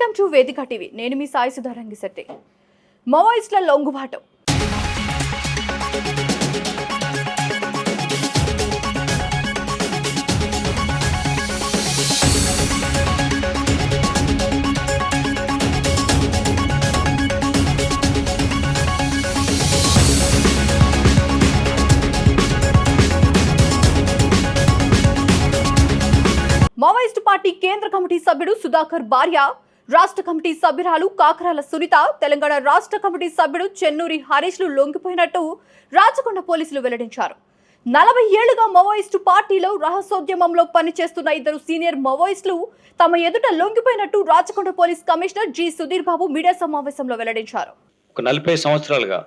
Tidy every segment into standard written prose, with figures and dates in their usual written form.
Welcome to వేదిక TV. నేను మీ సాయి సుధారంగిశెట్టి. మావోయిస్టుల లొంగుబాటు. మావోయిస్టు పార్టీ కేంద్ర కమిటీ సభ్యుడు సుధాకర్ భార్య, రాష్ట్ర కమిటీ సభ్యురాలు కాకరాల సునీత, తెలంగాణ రాష్ట్ర కమిటీ సభ్యుడు చెన్నూరి హరీష్లు లొంగిపోయినట్టు రాచకొండ పోలీసులు వెల్లడించారు. 40 ఏళ్లుగా మావోయిస్టు పార్టీలో రహస్యోద్యమంలో పనిచేస్తున్న ఇద్దరు సీనియర్ మావోయిస్టులు తమ ఎదుట లొంగిపోయినట్టు Rachakonda police commissioner G Sudheer Babu media సమావేశంలో వెల్లడించారు. 40 సంవత్సరాలుగా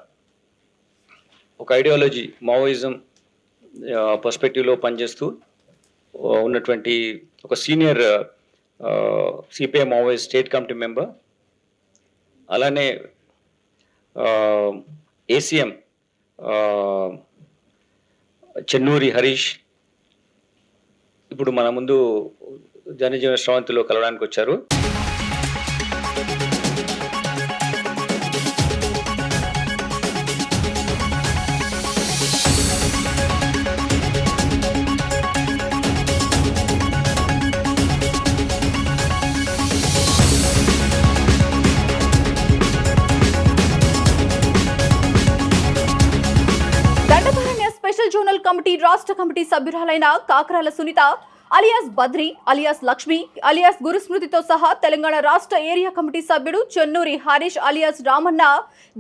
ఒక ఐడియాలజీ మావోయిజం పర్స్పెక్టివ్లో పనిచేస్తూ ఉన్నటువంటి ఒక senior CPI Maoist state committee member, అలానే ఏసీఎం చెన్నూరి హరీష్ ఇప్పుడు మన ముందు జనజీవన స్రవంతిలో కలవడానికి వచ్చారు. స్పెషల్ జోనల్ కమిటీ రాష్ట్ర కమిటీ సభ్యురాలైన Kakarala Sunitha alias Badri, alias Lakshmi, alias గురుస్మృతితో సహా తెలంగాణ రాష్ట్ర ఏరియా కమిటీ సభ్యుడు చెన్నూరి హరీష్ అలియాస్ రామన్న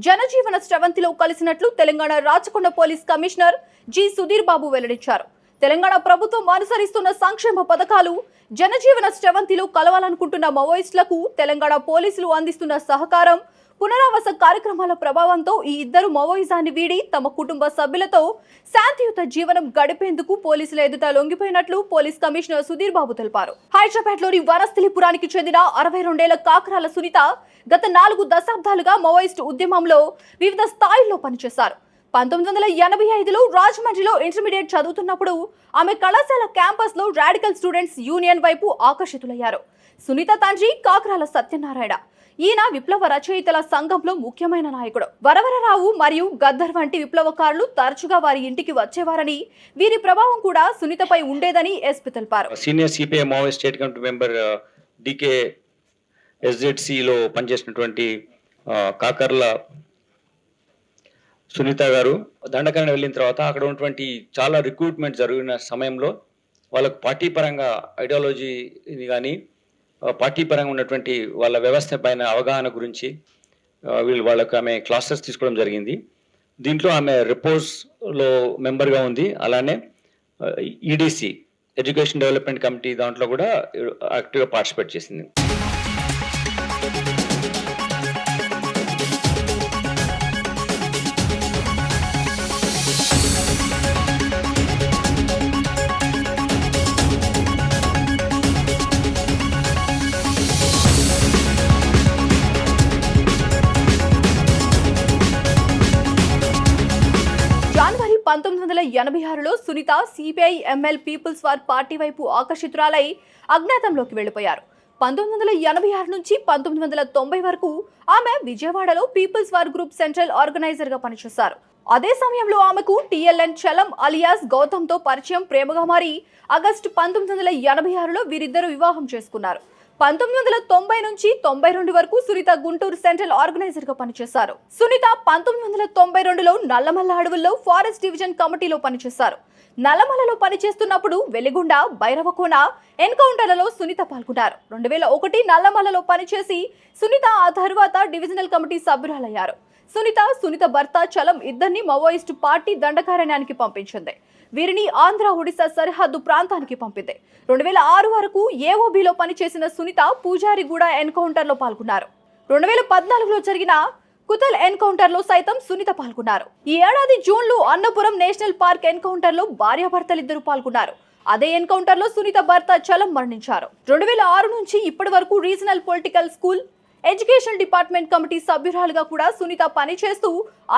జనజీవన స్రవంతిలో కలిసినట్లు Telangana Rachakonda police commissioner G Sudheer Babu వెల్లడించారు. తెలంగాణ ప్రభుత్వం అనుసరిస్తున్న సంక్షేమ పథకాలు జనజీవన స్రవంతిలో కలవాలనుకుంటున్న మావోయిస్టులకు తెలంగాణ పోలీసులు అందిస్తున్న సహకారం, పునరావాస కార్యక్రమాల ప్రభావంతో ఈ ఇద్దరు మావోయిజాన్ని వీడి తమ కుటుంబ సభ్యులతో శాంతియుత జీవనం గడిపేందుకు పోలీసుల ఎదుట లొంగిపోయినట్లు పోలీస్ కమిషనర్ సుధీర్ బాబు తెలిపారు. హైదరాబాద్లోని వనస్థలిపురానికి చెందిన 62 ఏళ్ల కాకరాల సునీత గత 4 దశాబ్దాలుగా మావోయిస్టు ఉద్యమంలో వివిధ స్థాయిల్లో పనిచేశారు. 1985లో రాజమండ్రిలో ఇంటర్మీడియట్ చదువుతున్నప్పుడు ఆమె కళాశాల క్యాంపస్ లో రాడికల్ స్టూడెంట్స్ యూనియన్ వైపు ఆకర్షితులయ్యారు. సునీత తండ్రి కాకరాల సత్యనారాయణ. ఈయన విప్లవ రచయితల సంఘంలో ముఖ్యమైన నాయకుడు. వరవరరావు మరియు గద్దర్ వంటి విప్లవకారులు తరచుగా వారి ఇంటికి వచ్చేవారని, వీరి ప్రభావం కూడా సునీతపై ఉండేదని ఎస్పీ తెలిపారు. Senior CPI Maoist state committee member DK ఎస్జెడ్సిలో పనిచేసినటువంటి కాకర్ల సునీత గారు దండకారణ్యం వెళ్ళిన తర్వాత అక్కడ ఉన్నటువంటి చాలా రిక్రూట్మెంట్ జరిగిన సమయంలో వాళ్ళకు పార్టీ పరంగా ఐడియాలజీని కానీ పార్టీ పరంగా ఉన్నటువంటి వాళ్ళ వ్యవస్థ పైన అవగాహన గురించి వాళ్ళకు ఆమె క్లాసెస్ తీసుకోవడం జరిగింది. దీంట్లో ఆమె రిపోర్ట్స్లో మెంబర్గా ఉంది. అలానే ఈడీసీ ఎడ్యుకేషన్ డెవలప్మెంట్ కమిటీ దాంట్లో కూడా యాక్టివ్గా పార్టిసిపేట్ చేసింది. జనవరి 1986లో Sunitha CPI ML People's war party వైపు ఆకర్షితురాలై అజ్ఞాతంలోకి వెళ్లిపోయారు. 1986 నుంచి 1990 వరకు ఆమె విజయవాడలో people's war group central organiser గా పనిచేశారు. అదే సమయంలో ఆమెకు టిఎల్ఎన్ చలం అలియాస్ గౌతమ్తో పరిచయం ప్రేమగా మారి ఆగస్టు 1986లో వీరిద్దరు వివాహం చేసుకున్నారు. 1990 నుంచి 92 వరకు సునీత గుంటూరు సెంట్రల్ ఆర్గనైజర్ గా పనిచేశారు. సునీత 1992లో నల్లమల్ల అడవుల్లో ఫారెస్ట్ డివిజన్ కమిటీలో పనిచేశారు. నల్లమల్లలో పనిచేస్తున్నప్పుడు వెలిగొండ, భైరవకోన ఎన్కౌంటర్లలో సునీత పాల్గొన్నారు. 2001 నల్లమల్లలో పనిచేసి సునీత ఆ తర్వాత డివిజనల్ కమిటీ సభ్యురాలయ్యారు. సునీత భర్త చలం ఇద్దరిని మావోయిస్టు పార్టీ దండకారణ్యానికి పంపించింది. వీరిని ఆంధ్ర ఒడిశా సరిహద్దు ప్రాంతానికి పంపింది. 2006 వరకు ఏఓబిలో పనిచేసిన సునీత పూజారిగూడ ఎన్కౌంటర్లో పాల్గొన్నారు. 2014లో జరిగిన కుతల్ ఎన్కౌంటర్లో సైతం సునీత పాల్గొన్నారు. ఈ ఏడాది జూన్లో అన్నపురం నేషనల్ పార్క్ ఎన్కౌంటర్లో భార్యాభర్తలిద్దరూ పాల్గొన్నారు. అదే ఎన్కౌంటర్లో సునీత భర్త చలం మరణించారు. 2006 నుంచి ఇప్పటి వరకు regional political school education department committee సభ్యురాలుగా కూడా సునీత పనిచేస్తూ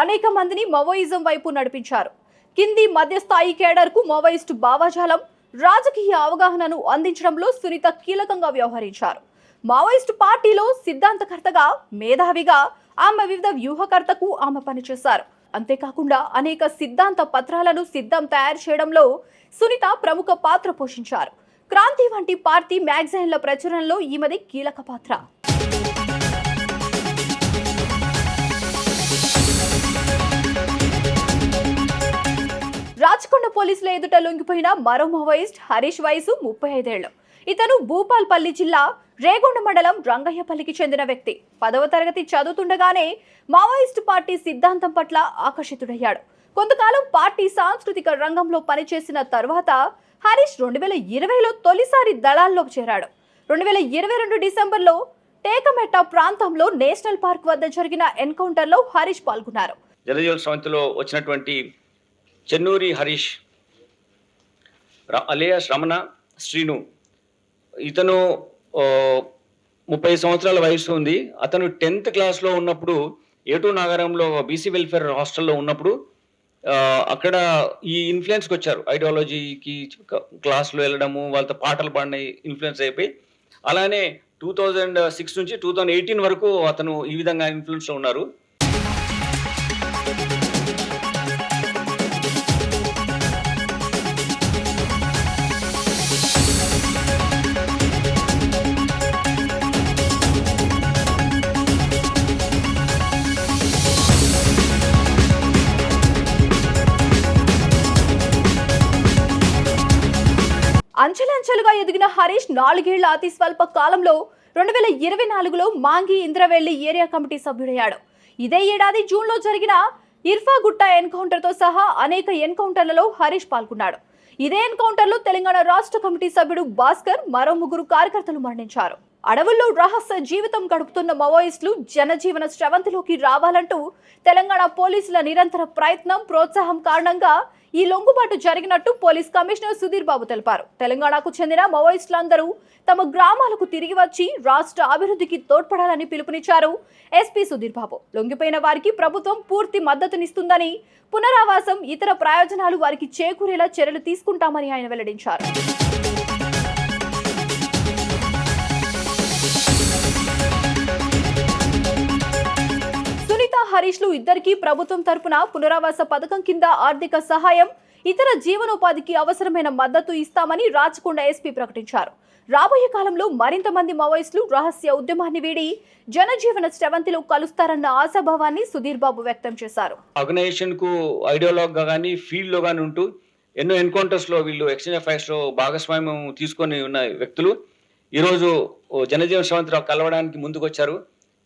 అనేక మందిని మావోయిజం వైపు నడిపించారు. కింది మధ్యస్థాయి కేడర్కు మావోయిస్టు భావజాలం, రాజకీయ అవగాహనను అందించడంలో సునీత కీలకంగా వ్యవహరించారు. మావోయిస్టు పార్టీలో సిద్ధాంతకర్తగా, మేధావిగా ఆమె వివిధ వ్యూహకర్తకు ఆమె పనిచేశారు. అంతేకాకుండా అనేక సిద్ధాంత పత్రాలను సిద్ధం తయారు చేయడంలో సునీత ప్రముఖ పాత్ర పోషించారు. క్రాంతి వంటి పార్టీ మ్యాగజైన్ల ప్రచురణలో ఈమెది కీలక పాత్ర. రాచకొండ పోలీసుల ఎదుట లొంగిపోయిన మరో మావోయిస్ట్ హరీష్ వయసు 35 ఏళ్లు. ఇతను భూపాల్పల్లి జిల్లా రేగొండ మండలం రంగయ్యపల్లికి చెందిన వ్యక్తి. 10వ తరగతి చదువుతుండగానే మావోయిస్టు పార్టీ సిద్ధాంతం పట్ల ఆకర్షితుడయ్యాడు. కొంతకాలం పార్టీ సాంస్కృతిక రంగంలో పనిచేసిన తర్వాత హరీష్ 2020లో తొలిసారి దళాల్లో చేరాడు. 2022 డిసెంబర్లో టేకమెట్ట ప్రాంతంలో నేషనల్ పార్క్ వద్ద జరిగిన ఎన్కౌంటర్లో హరీష్ పాల్గొన్నారు. జనజీవన స్రవంతిలో వచ్చినటువంటి చెన్నూరి హరీష్ అలియాస్ రమణ శ్రీను, ఇతను 30 సంవత్సరాల వయసు ఉంది. అతను 10th క్లాస్లో ఉన్నప్పుడు ఏటూ నగరంలో బీసీ వెల్ఫేర్ హాస్టల్లో ఉన్నప్పుడు అక్కడ ఈ ఇన్ఫ్లుయెన్స్కి వచ్చారు. ఐడియాలజీకి క్లాస్లో వెళ్ళడము, వాళ్ళతో పాటలు పాడిన ఇన్ఫ్లుయెన్స్ అయిపోయి, అలానే 2006 నుంచి 2018 వరకు అతను ఈ విధంగా ఇన్ఫ్లుయెన్స్లో ఉన్నారు. అంచెలంచెలుగా ఎదిగిన హరీష్ 4 ఏళ్ల అతి స్వల్ప కాలంలో 2024లో మాంగి ఇంద్రవెల్లి ఏరియా కమిటీ సభ్యుడయ్యాడు. ఇదే ఏడాది జూన్లో జరిగిన ఇర్ఫాగుట్ట ఎన్కౌంటర్తో సహా అనేక ఎన్కౌంటర్లలో హరీష్ పాల్గొన్నాడు. ఇదే ఎన్కౌంటర్లో తెలంగాణ రాష్ట్ర కమిటీ సభ్యుడు భాస్కర్, మరో 3 కార్యకర్తలు మరణించారు. అడవుల్లో రహస్య జీవితం గడుపుతున్న మావోయిస్టులు జనజీవన స్రవంతిలోకి రావాలంటూ తెలంగాణ పోలీసుల నిరంతర ప్రయత్నం, ప్రోత్సాహం కారణంగా ఈ లొంగుబాటు జరిగినట్టు పోలీస్ కమిషనర్ సుధీర్ బాబు తెలిపారు. తెలంగాణకు చెందిన మావోయిస్టులందరూ తమ గ్రామాలకు తిరిగి వచ్చి రాష్ట్ర అభివృద్ధికి తోడ్పడాలని పిలుపునిచ్చారు ఎస్పీ సుధీర్ బాబు. లొంగిపోయిన వారికి ప్రభుత్వం పూర్తి మద్దతునిస్తుందని, పునరావాసం, ఇతర ప్రయోజనాలు వారికి చేకూరేలా చర్యలు తీసుకుంటామని ఆయన వెల్లడించారు. హరీష్లు ఇద్దరికీ ప్రభుత్వం తరపున పునరావాస పథకం కింద ఆర్థిక సహాయం, ఇతర జీవనోపాధికి అవసరమైన మద్దతు ఇస్తామని రాచకొండ ఎస్పీ ప్రకటించారు. రాబోయే కాలంలో మరింత మంది మావోయిస్టులు రహస్య ఉద్యమాన్ని వీడి జనజీవన స్రవంతిలో కలుస్తారన్న ఆశాభావాన్ని సుధీర్ బాబు వ్యక్తం చేశారు. ఆర్గనైజేషన్ కు ఐడియాలజీ గా గానీ, ఫీల్డ్ లో గానీ ఉంటూ ఎన్నో ఎన్కౌంటర్స్ లో వీళ్ళు ఎక్స్చేంజ్ ఆఫ్ ఫైర్స్ లో భాగస్వామ్యం తీసుకొని ఉన్న వ్యక్తులు ఈరోజు జనజీవన స్రవంతిలో కలవడానికి ముందుకు వచ్చారు.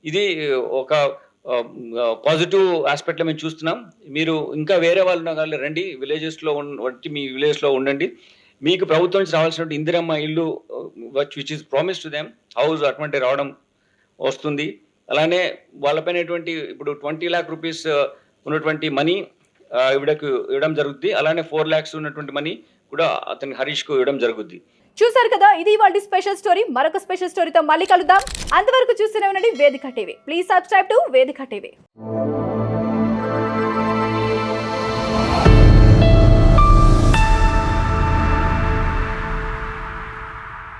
ఇది ఒక పాజిటివ్ ఆస్పెక్ట్లో మేము చూస్తున్నాం. మీరు ఇంకా వేరే వాళ్ళు ఉన్న వాళ్ళు రండి, విలేజెస్లో మీ విలేజ్లో ఉండండి. మీకు ప్రభుత్వం నుంచి రావాల్సినటువంటి ఇందిరమ్మ ఇల్లు which is promise to them house అటువంటి రావడం వస్తుంది. అలానే వాళ్ళపైన ఇప్పుడు 20 lakh రూపీస్ ఉన్నటువంటి మనీ ఇవిడకు ఇవ్వడం జరుగుద్ది. అలానే 4 lakhs ఉన్నటువంటి మనీ కూడా అతని హరీష్కు ఇవ్వడం జరుగుద్ది. చూసారు కదా, ఇది ఇవాల్టి స్పెషల్ స్టోరీ. మరొక స్పెషల్ స్టోరీతో మళ్ళీ కలుద్దాం. అంతవరకు చూస్తూనే ఉండండి వేదిక టీవీ. ప్లీజ్ సబ్స్క్రైబ్ టు వేదిక టీవీ.